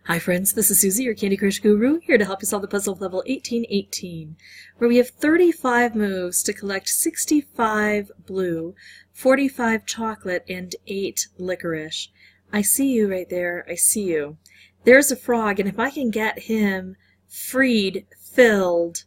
Hi friends, this is Suzy, your Candy Crush Guru, here to help you solve the puzzle of level 1818, where we have 35 moves to collect 65 blue, 45 chocolate, and 8 licorice. I see you right there, I see you. There's a frog, and if I can get him freed, filled,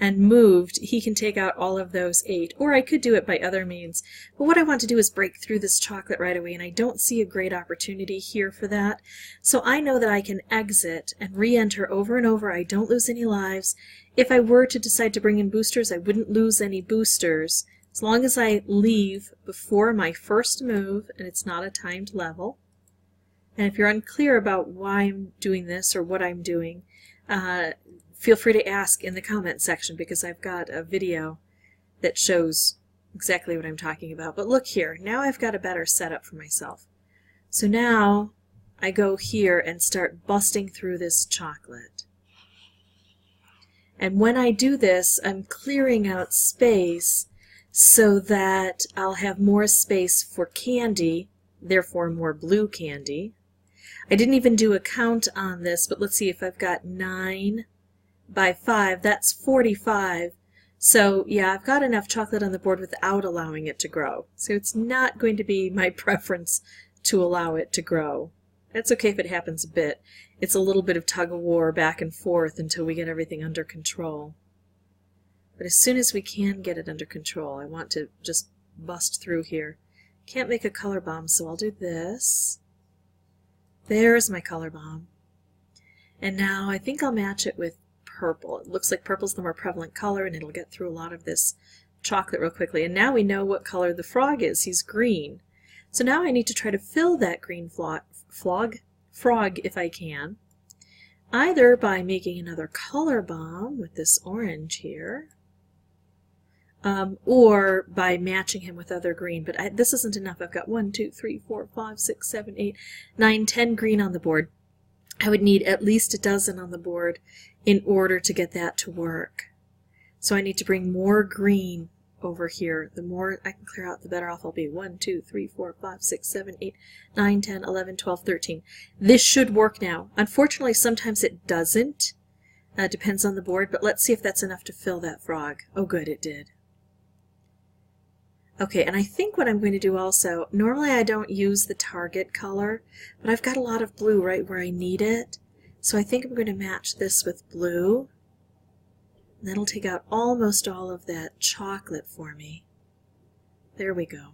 and moved, he can take out all of those 8. Or I could do it by other means. But what I want to do is break through this chocolate right away, and I don't see a great opportunity here for that. So I know that I can exit and re-enter over and over. I don't lose any lives. If I were to decide to bring in boosters, I wouldn't lose any boosters. As long as I leave before my first move, and it's not a timed level. And if you're unclear about why I'm doing this or what I'm doing, feel free to ask in the comment section, because I've got a video that shows exactly what I'm talking about. But look here, now I've got a better setup for myself. So now I go here and start busting through this chocolate. And when I do this, I'm clearing out space so that I'll have more space for candy, therefore more blue candy. I didn't even do a count on this, but let's see if I've got 9 by 5, that's 45. So yeah, I've got enough chocolate on the board without allowing it to grow. So it's not going to be my preference to allow it to grow. That's okay if it happens a bit. It's a little bit of tug of war back and forth until we get everything under control. But as soon as we can get it under control, I want to just bust through here. Can't make a color bomb, so I'll do this. There's my color bomb. And now I think I'll match it with purple. It looks like purple's the more prevalent color, and it'll get through a lot of this chocolate real quickly. And now we know what color the frog is. He's green. So now I need to try to fill that green frog if I can, either by making another color bomb with this orange here, or by matching him with other green. But this isn't enough. I've got 1, 2, 3, 4, 5, 6, 7, 8, 9, 10 green on the board. I would need at least a dozen on the board in order to get that to work. So I need to bring more green over here. The more I can clear out, the better off I'll be. 1, 2, 3, 4, 5, 6, 7, 8, 9, 10, 11, 12, 13. This should work now. Unfortunately, sometimes it doesn't. Depends on the board, but let's see if that's enough to fill that frog. Oh good, it did. Okay, and I think what I'm going to do also, normally I don't use the target color, but I've got a lot of blue right where I need it. So I think I'm going to match this with blue. And that'll take out almost all of that chocolate for me. There we go.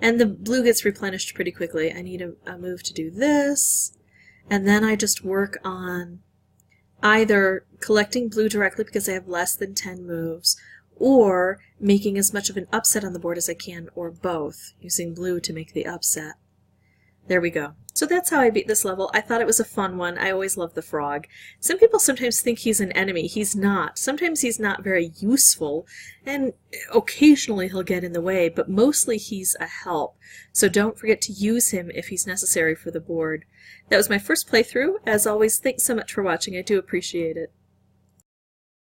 And the blue gets replenished pretty quickly. I need a move to do this. And then I just work on either collecting blue directly because I have less than 10 moves, or making as much of an upset on the board as I can, or both, using blue to make the upset. There we go. So that's how I beat this level. I thought it was a fun one. I always love the frog. Some people sometimes think he's an enemy. He's not. Sometimes he's not very useful, and occasionally he'll get in the way, but mostly he's a help. So don't forget to use him if he's necessary for the board. That was my first playthrough. As always, thanks so much for watching. I do appreciate it.